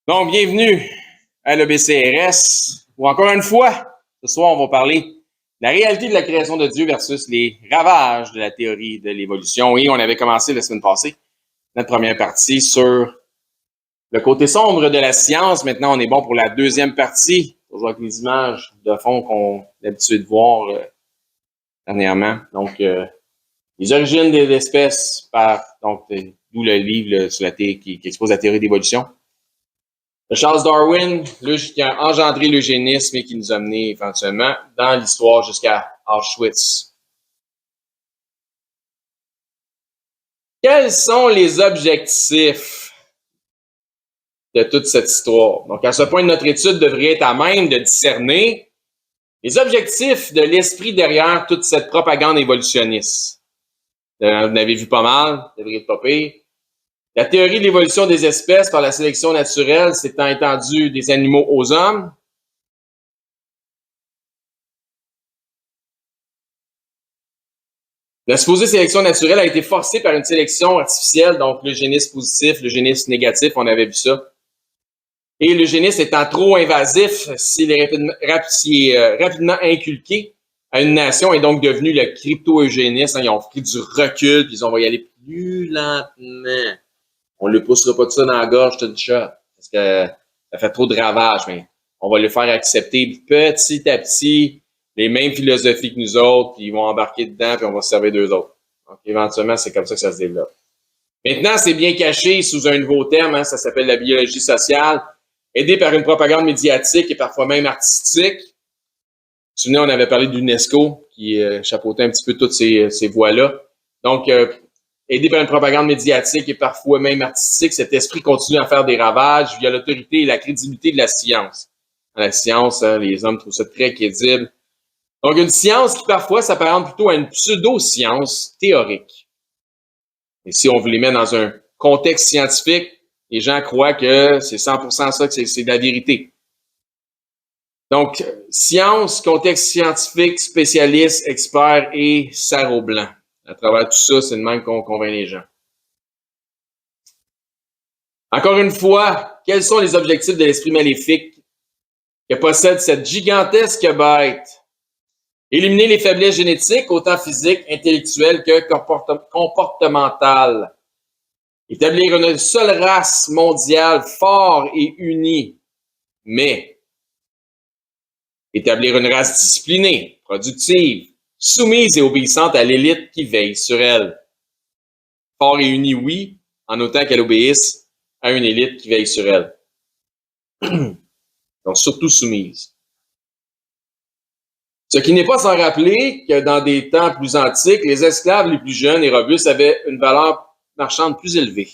Donc, bienvenue à l'EBCRS, où encore une fois, ce soir, on va parler de la réalité de la création de Dieu versus les ravages de la théorie de l'évolution. Et on avait commencé la semaine passée notre première partie sur le côté sombre de la science. Maintenant, on est bon pour la deuxième partie, toujours avec les images de fond qu'on est habitué de voir dernièrement. Donc, les origines des espèces, d'où le livre sur la théorie qui expose la théorie d'évolution. Charles Darwin, qui a engendré l'eugénisme et qui nous a menés éventuellement dans l'histoire jusqu'à Auschwitz. Quels sont les objectifs de toute cette histoire? Donc, à ce point, notre étude devrait être à même de discerner les objectifs de l'esprit derrière toute cette propagande évolutionniste. Vous en avez vu pas mal, ça devrait être pas pire. La théorie de l'évolution des espèces par la sélection naturelle s'étant étendue des animaux aux hommes. La supposée sélection naturelle a été forcée par une sélection artificielle, donc l'eugénisme positif, l'eugénisme négatif, on avait vu ça. Et l'eugénisme étant trop invasif, s'il est rapidement inculqué à une nation, est donc devenu le crypto-eugénisme. Ils ont pris du recul, puis ils ont va y aller plus lentement. On ne le poussera pas de ça dans la gorge tout shot, parce que ça fait trop de ravages, mais on va le faire accepter petit à petit les mêmes philosophies que nous autres, puis ils vont embarquer dedans, puis on va se servir d'eux autres. Donc, éventuellement, c'est comme ça que ça se développe. Maintenant, c'est bien caché sous un nouveau terme, ça s'appelle la biologie sociale, aidée par une propagande médiatique et parfois même artistique. Vous vous souvenez, on avait parlé de l'UNESCO, qui chapeautait un petit peu toutes ces voies-là. Donc, aidé par une propagande médiatique et parfois même artistique, cet esprit continue à faire des ravages via l'autorité et la crédibilité de la science. La science, les hommes trouvent ça très crédible. Donc, une science qui parfois s'apparente plutôt à une pseudo-science théorique. Et si on vous les met dans un contexte scientifique, les gens croient que c'est 100% ça, que c'est de la vérité. Donc, science, contexte scientifique, spécialiste, expert et sarrau blanc. À travers tout ça, c'est de même qu'on convainc les gens. Encore une fois, quels sont les objectifs de l'esprit maléfique que possède cette gigantesque bête? Éliminer les faiblesses génétiques, autant physiques, intellectuelles que comportementales. Établir une seule race mondiale forte et unie, mais établir une race disciplinée, productive, soumise et obéissante à l'élite qui veille sur elle. Fort et unie, oui, en autant qu'elle obéisse à une élite qui veille sur elle. Donc, surtout soumise. Ce qui n'est pas sans rappeler que dans des temps plus antiques, les esclaves les plus jeunes et robustes avaient une valeur marchande plus élevée.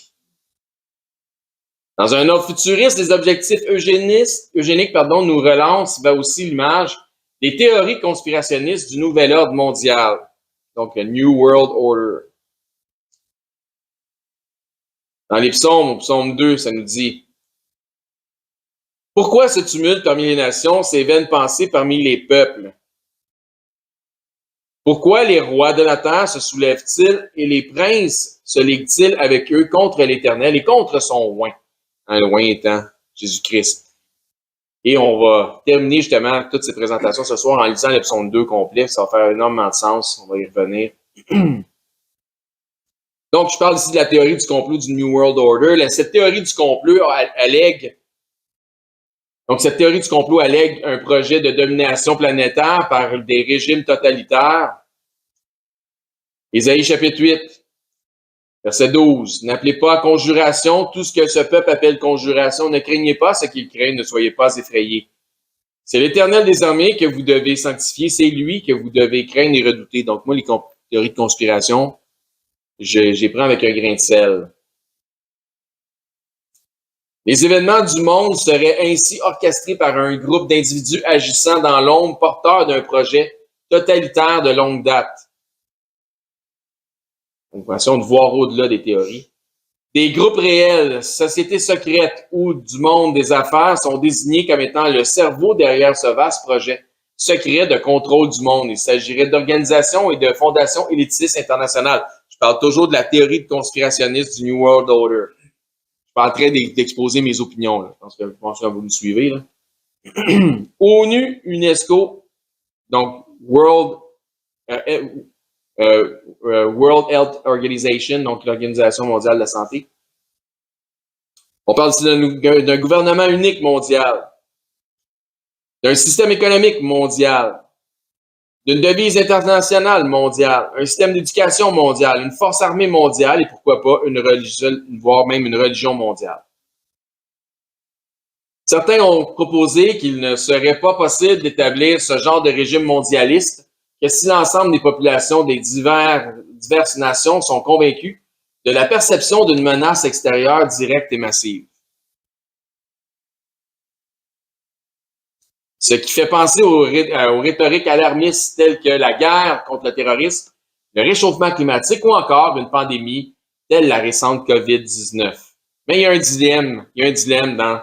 Dans un ordre futuriste, les objectifs eugéniques nous relancent vers aussi l'image des théories conspirationnistes du nouvel ordre mondial, donc le New World Order. Dans les psaumes, au psaume 2, ça nous dit « Pourquoi ce tumulte parmi les nations, ces vaines pensées parmi les peuples? Pourquoi les rois de la terre se soulèvent-ils et les princes se liguent-ils avec eux contre l'Éternel et contre son oint? » Le oint étant Jésus-Christ. Et on va terminer justement toutes ces présentations ce soir en lisant le psaume 2 complet. Ça va faire énormément de sens. On va y revenir. Donc, je parle ici de la théorie du complot du New World Order. Cette théorie du complot allègue un projet de domination planétaire par des régimes totalitaires. Ésaïe chapitre 8, verset 12. N'appelez pas à conjuration tout ce que ce peuple appelle conjuration. Ne craignez pas ce qu'il craint, ne soyez pas effrayés. C'est l'Éternel des armées que vous devez sanctifier. C'est lui que vous devez craindre et redouter. Donc, moi, les théories de conspiration, j'y prends avec un grain de sel. Les événements du monde seraient ainsi orchestrés par un groupe d'individus agissant dans l'ombre, porteurs d'un projet totalitaire de longue date. Donc, façon de voir au-delà des théories. Des groupes réels, sociétés secrètes ou du monde des affaires sont désignés comme étant le cerveau derrière ce vaste projet secret de contrôle du monde. Il s'agirait d'organisations et de fondations élitistes internationales. Je parle toujours de la théorie de conspirationniste du New World Order. suis en train d'exposer mes opinions. Là. Je pense que vous me suivez. Là. ONU, UNESCO, donc World Health Organization, donc l'Organisation mondiale de la santé. On parle ici d'un gouvernement unique mondial, d'un système économique mondial, d'une devise internationale mondiale, un système d'éducation mondial, une force armée mondiale et pourquoi pas une religion, voire même une religion mondiale. Certains ont proposé qu'il ne serait pas possible d'établir ce genre de régime mondialiste que si l'ensemble des populations des diverses nations sont convaincus de la perception d'une menace extérieure directe et massive. Ce qui fait penser aux rhétoriques alarmistes telles que la guerre contre le terrorisme, le réchauffement climatique ou encore une pandémie telle la récente COVID-19. Mais il y a un dilemme dans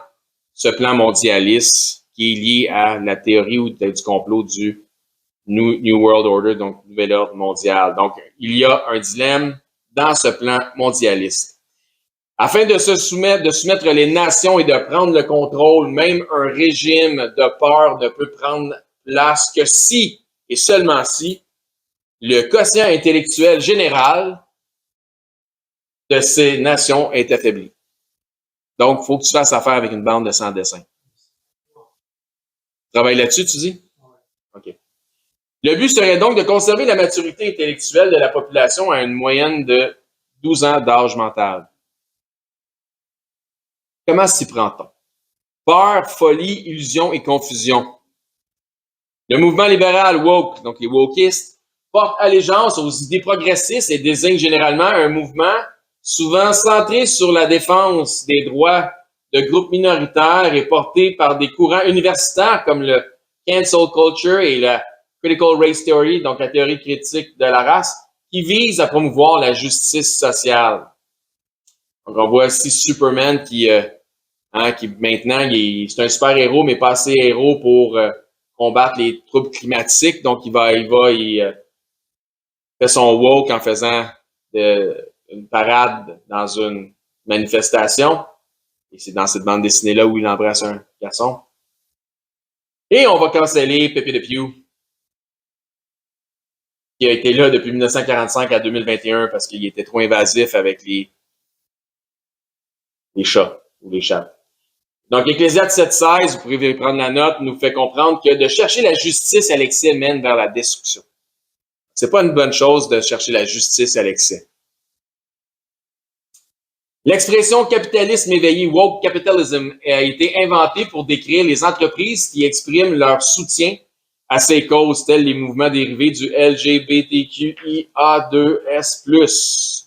ce plan mondialiste qui est lié à la théorie ou du complot du New World Order, donc nouvel ordre mondial. Donc, il y a un dilemme dans ce plan mondialiste. Afin de soumettre les nations et de prendre le contrôle, même un régime de peur ne peut prendre place que si, et seulement si, le quotient intellectuel général de ces nations est affaibli. Donc, il faut que tu fasses affaire avec une bande de sans dessin. Travaille là-dessus, tu dis? OK. Le but serait donc de conserver la maturité intellectuelle de la population à une moyenne de 12 ans d'âge mental. Comment s'y prend-on? Peur, folie, illusion et confusion. Le mouvement libéral woke, donc les wokistes, porte allégeance aux idées progressistes et désigne généralement un mouvement souvent centré sur la défense des droits de groupes minoritaires et porté par des courants universitaires comme le cancel culture et la critical race theory, donc la théorie critique de la race, qui vise à promouvoir la justice sociale. Donc on voit ici Superman qui maintenant, c'est un super-héros, mais pas assez héros pour combattre les troubles climatiques. Donc, il fait son woke en faisant une parade dans une manifestation. Et c'est dans cette bande dessinée-là où il embrasse un garçon. Et on va canceller Pepe Le Pew, qui a été là depuis 1945 à 2021 parce qu'il était trop invasif avec les chats ou les chats. Donc, Ecclésiaste 7.16, vous pouvez prendre la note, nous fait comprendre que de chercher la justice à l'excès mène vers la destruction. C'est pas une bonne chose de chercher la justice à l'excès. L'expression capitalisme éveillé, woke capitalism, a été inventée pour décrire les entreprises qui expriment leur soutien à ces causes, telles les mouvements dérivés du LGBTQIA2S+.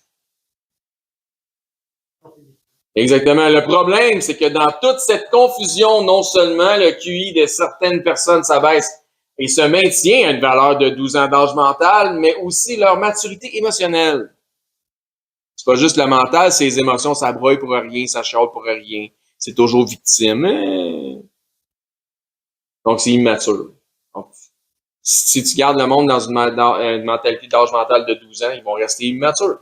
Exactement. Le problème, c'est que dans toute cette confusion, non seulement le QI de certaines personnes s'abaisse et se maintient à une valeur de 12 ans d'âge mental, mais aussi leur maturité émotionnelle. C'est pas juste le mental, c'est les émotions, ça broye pour rien, ça chiale pour rien. C'est toujours victime. Donc, c'est immature. Donc, si tu gardes le monde dans une mentalité d'âge mental de 12 ans, ils vont rester immatures.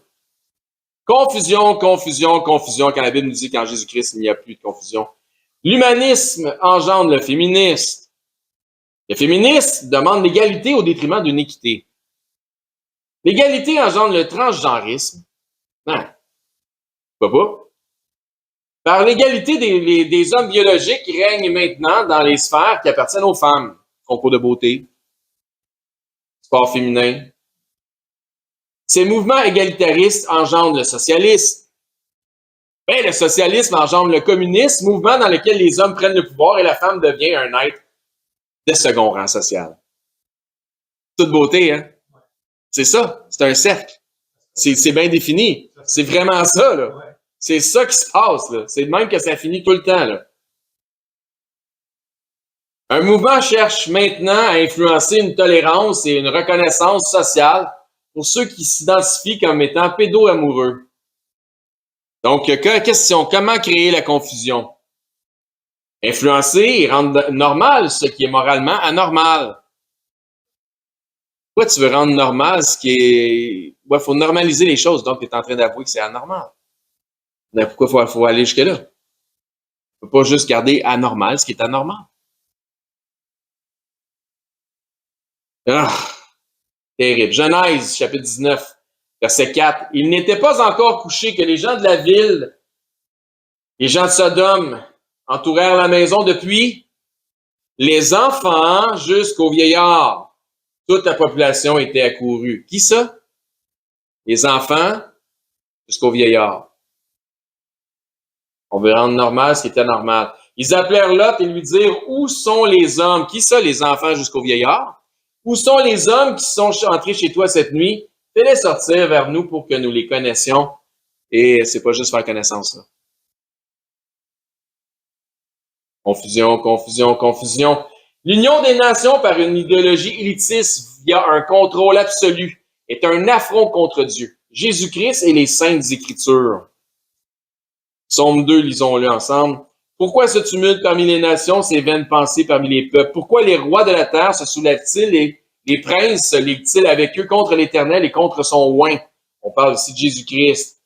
Confusion, quand la Bible nous dit qu'en Jésus-Christ, il n'y a plus de confusion. L'humanisme engendre le féministe. Le féministe demande l'égalité au détriment d'une équité. L'égalité engendre le transgenrisme. Non, pas. Par l'égalité des hommes biologiques qui règnent maintenant dans les sphères qui appartiennent aux femmes. Concours de beauté, sport féminin. Ces mouvements égalitaristes engendrent le socialisme. Ben, le socialisme engendre le communisme, mouvement dans lequel les hommes prennent le pouvoir et la femme devient un être de second rang social. Toute beauté, hein? C'est ça, c'est un cercle. C'est bien défini. C'est vraiment ça, là. C'est ça qui se passe, là. C'est de même que ça finit tout le temps, là. Un mouvement cherche maintenant à influencer une tolérance et une reconnaissance sociale pour ceux qui s'identifient comme étant pédo-amoureux. Donc, question, comment créer la confusion? Influencer et rendre normal ce qui est moralement anormal. Pourquoi tu veux rendre normal ce qui est... Il faut normaliser les choses, donc tu es en train d'avouer que c'est anormal. Mais pourquoi faut aller jusque-là? On ne peut pas juste garder anormal ce qui est anormal. Ah, terrible. Genèse, chapitre 19, verset 4. Il n'était pas encore couché que les gens de la ville, les gens de Sodome, entourèrent la maison depuis les enfants jusqu'aux vieillards. Toute la population était accourue. Qui ça? Les enfants jusqu'aux vieillards. On veut rendre normal ce qui était normal. Ils appelèrent Lot et lui dirent, où sont les hommes? Qui ça, les enfants jusqu'aux vieillards? Où sont les hommes qui sont entrés chez toi cette nuit? Fais-les sortir vers nous pour que nous les connaissions. Et c'est pas juste faire connaissance, là. Confusion, confusion, confusion. L'union des nations par une idéologie élitiste via un contrôle absolu est un affront contre Dieu, Jésus-Christ et les saintes Écritures. Psaume 2, lisons-le ensemble. Pourquoi ce tumulte parmi les nations, ces vaines pensées parmi les peuples? Pourquoi les rois de la terre se soulèvent-ils et les princes se liguent-ils avec eux contre l'Éternel et contre son oint? On parle ici de Jésus-Christ.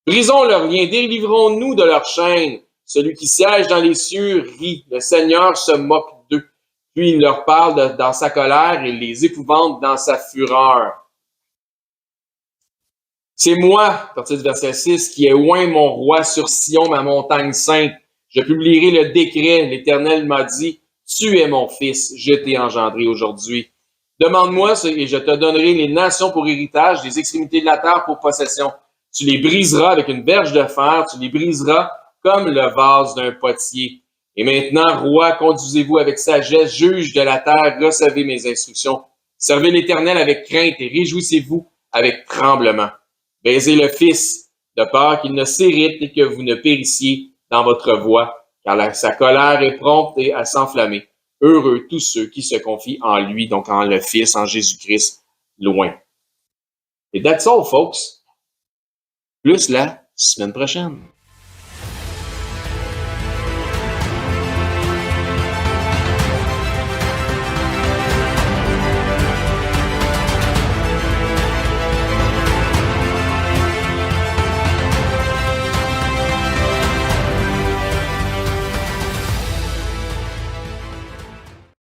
Brisons leurs liens, délivrons-nous de leurs chaînes. Celui qui siège dans les cieux rit, le Seigneur se moque d'eux. Puis il leur parle dans sa colère et les épouvante dans sa fureur. C'est moi, à partir du verset 6, qui ai oint mon roi sur Sion, ma montagne sainte. Je publierai le décret. L'Éternel m'a dit, tu es mon fils, je t'ai engendré aujourd'hui. Demande-moi et je te donnerai les nations pour héritage, les extrémités de la terre pour possession. Tu les briseras avec une verge de fer, tu les briseras comme le vase d'un potier. Et maintenant, roi, conduisez-vous avec sagesse, juge de la terre, recevez mes instructions. Servez l'Éternel avec crainte et réjouissez-vous avec tremblement. Baisez le Fils, de peur qu'il ne s'irrite et que vous ne périssiez dans votre voie, car sa colère est prompte à s'enflammer. Heureux tous ceux qui se confient en lui, donc en le Fils, en Jésus-Christ, loin. Et that's all, folks. Plus la semaine prochaine.